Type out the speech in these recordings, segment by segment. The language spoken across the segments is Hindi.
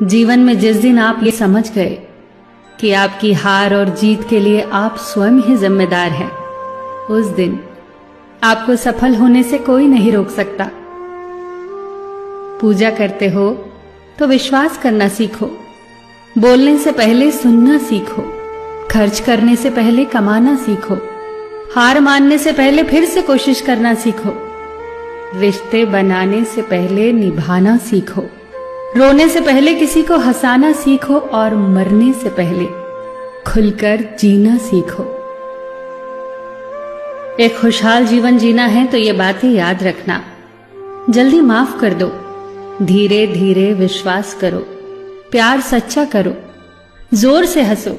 जीवन में जिस दिन आप ये समझ गए कि आपकी हार और जीत के लिए आप स्वयं ही जिम्मेदार हैं, उस दिन आपको सफल होने से कोई नहीं रोक सकता। पूजा करते हो तो विश्वास करना सीखो, बोलने से पहले सुनना सीखो, खर्च करने से पहले कमाना सीखो, हार मानने से पहले फिर से कोशिश करना सीखो, रिश्ते बनाने से पहले निभाना सीखो, रोने से पहले किसी को हंसाना सीखो और मरने से पहले खुलकर जीना सीखो। एक खुशहाल जीवन जीना है तो ये बातें याद रखना। जल्दी माफ कर दो, धीरे धीरे विश्वास करो, प्यार सच्चा करो, जोर से हंसो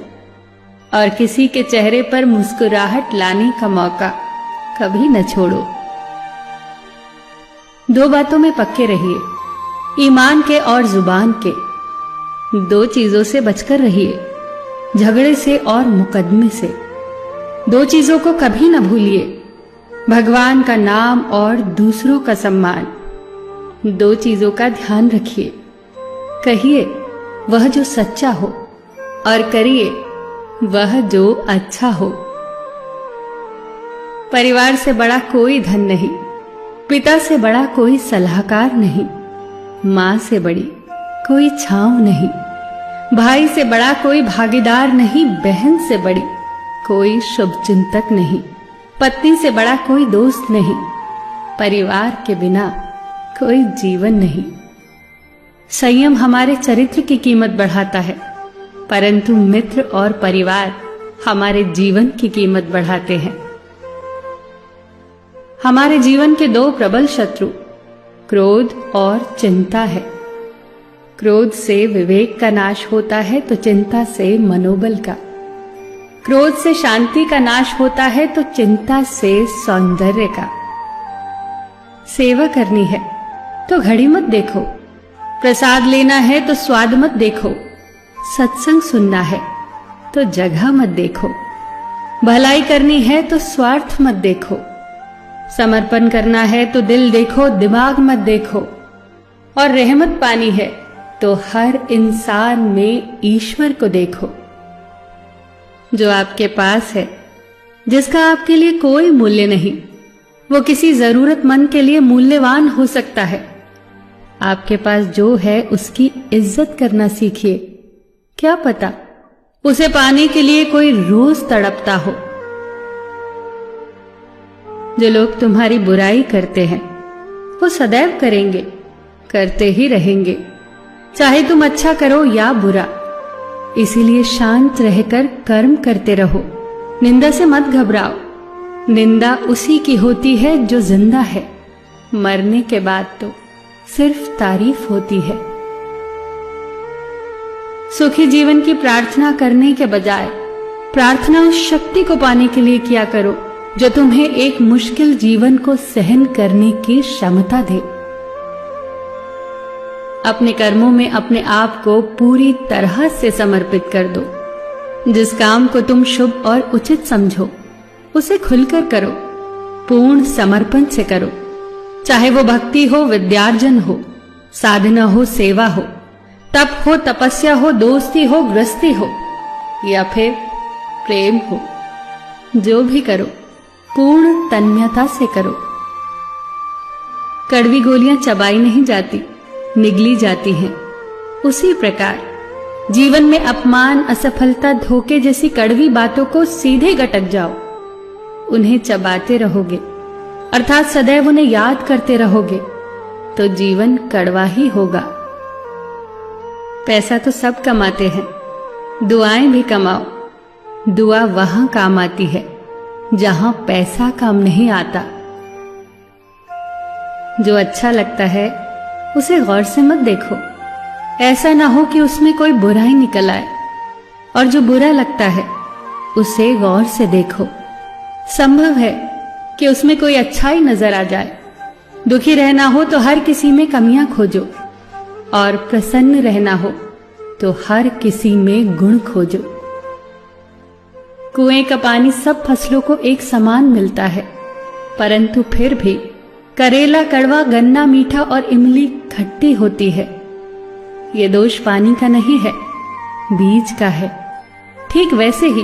और किसी के चेहरे पर मुस्कुराहट लाने का मौका कभी न छोड़ो। दो बातों में पक्के रहिए, ईमान के और जुबान के। दो चीजों से बचकर रहिए, झगड़े से और मुकदमे से। दो चीजों को कभी न भूलिए, भगवान का नाम और दूसरों का सम्मान। दो चीजों का ध्यान रखिए, कहिए वह जो सच्चा हो और करिए वह जो अच्छा हो। परिवार से बड़ा कोई धन नहीं, पिता से बड़ा कोई सलाहकार नहीं, मां से बड़ी कोई छांव नहीं, भाई से बड़ा कोई भागीदार नहीं, बहन से बड़ी कोई शुभचिंतक नहीं, पत्नी से बड़ा कोई दोस्त नहीं, परिवार के बिना कोई जीवन नहीं। संयम हमारे चरित्र की कीमत बढ़ाता है, परंतु मित्र और परिवार हमारे जीवन की कीमत बढ़ाते हैं। हमारे जीवन के दो प्रबल शत्रु क्रोध और चिंता है। क्रोध से विवेक का नाश होता है तो चिंता से मनोबल का। क्रोध से शांति का नाश होता है तो चिंता से सौंदर्य का। सेवा करनी है तो घड़ी मत देखो, प्रसाद लेना है तो स्वाद मत देखो, सत्संग सुनना है तो जगह मत देखो, भलाई करनी है तो स्वार्थ मत देखो, समर्पण करना है तो दिल देखो, दिमाग मत देखो, और रहमत पानी है तो हर इंसान में ईश्वर को देखो। जो आपके पास है, जिसका आपके लिए कोई मूल्य नहीं, वो किसी जरूरतमंद के लिए मूल्यवान हो सकता है। आपके पास जो है उसकी इज्जत करना सीखिए, क्या पता उसे पाने के लिए कोई रोज तड़पता हो। जो लोग तुम्हारी बुराई करते हैं वो सदैव करेंगे, करते ही रहेंगे, चाहे तुम अच्छा करो या बुरा। इसीलिए शांत रहकर कर्म करते रहो, निंदा से मत घबराओ। निंदा उसी की होती है जो जिंदा है, मरने के बाद तो सिर्फ तारीफ होती है। सुखी जीवन की प्रार्थना करने के बजाय प्रार्थना उस शक्ति को पाने के लिए किया करो जो तुम्हें एक मुश्किल जीवन को सहन करने की क्षमता दे। अपने कर्मों में अपने आप को पूरी तरह से समर्पित कर दो। जिस काम को तुम शुभ और उचित समझो उसे खुलकर करो, पूर्ण समर्पण से करो। चाहे वो भक्ति हो, विद्यार्जन हो, साधना हो, सेवा हो, तप हो, तपस्या हो, दोस्ती हो, गृहस्थी हो या फिर प्रेम हो, जो भी करो पूर्ण तन्मयता से करो। कड़वी गोलियां चबाई नहीं जाती, निगली जाती हैं। उसी प्रकार जीवन में अपमान, असफलता, धोखे जैसी कड़वी बातों को सीधे गटक जाओ। उन्हें चबाते रहोगे, अर्थात सदैव उन्हें याद करते रहोगे, तो जीवन कड़वा ही होगा। पैसा तो सब कमाते हैं, दुआएं भी कमाओ। दुआ वहां काम आती है जहां पैसा काम नहीं आता। जो अच्छा लगता है उसे गौर से मत देखो, ऐसा ना हो कि उसमें कोई बुराई निकल आए, और जो बुरा लगता है उसे गौर से देखो। संभव है कि उसमें कोई अच्छाई नजर आ जाए। दुखी रहना हो तो हर किसी में कमियां खोजो, और प्रसन्न रहना हो तो हर किसी में गुण खोजो। कुएं का पानी सब फसलों को एक समान मिलता है, परंतु फिर भी करेला कड़वा, गन्ना मीठा और इमली खट्टी होती है। ये दोष पानी का नहीं है, बीज का है। ठीक वैसे ही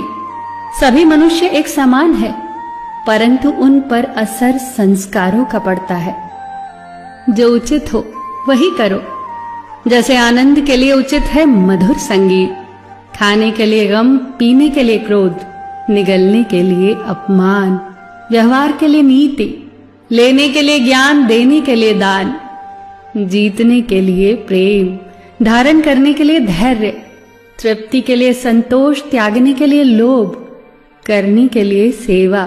सभी मनुष्य एक समान है, परंतु उन पर असर संस्कारों का पड़ता है। जो उचित हो वही करो। जैसे आनंद के लिए उचित है मधुर संगीत, खाने के लिए गम, पीने के लिए क्रोध, निगलने के लिए अपमान, व्यवहार के लिए नीति, लेने के लिए ज्ञान, देने के लिए दान, जीतने के लिए प्रेम, धारण करने के लिए धैर्य, तृप्ति के लिए संतोष, त्यागने के लिए लोभ, करने के लिए सेवा,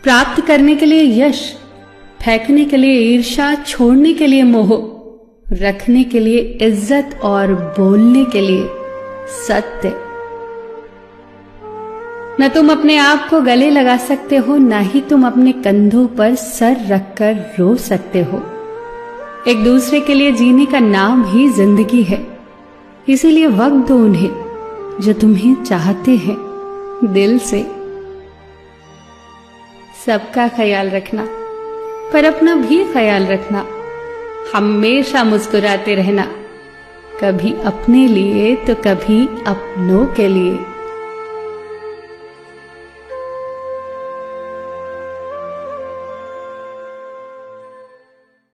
प्राप्त करने के लिए यश, फेंकने के लिए ईर्ष्या, छोड़ने के लिए मोह, रखने के लिए इज्जत और बोलने के लिए सत्य। न तुम अपने आप को गले लगा सकते हो, न ही तुम अपने कंधों पर सर रखकर रो सकते हो। एक दूसरे के लिए जीने का नाम ही जिंदगी है। इसीलिए वक्त दो उन्हें जो तुम्हें चाहते हैं दिल से। सबका ख्याल रखना, पर अपना भी ख्याल रखना। हमेशा मुस्कुराते रहना, कभी अपने लिए तो कभी अपनों के लिए।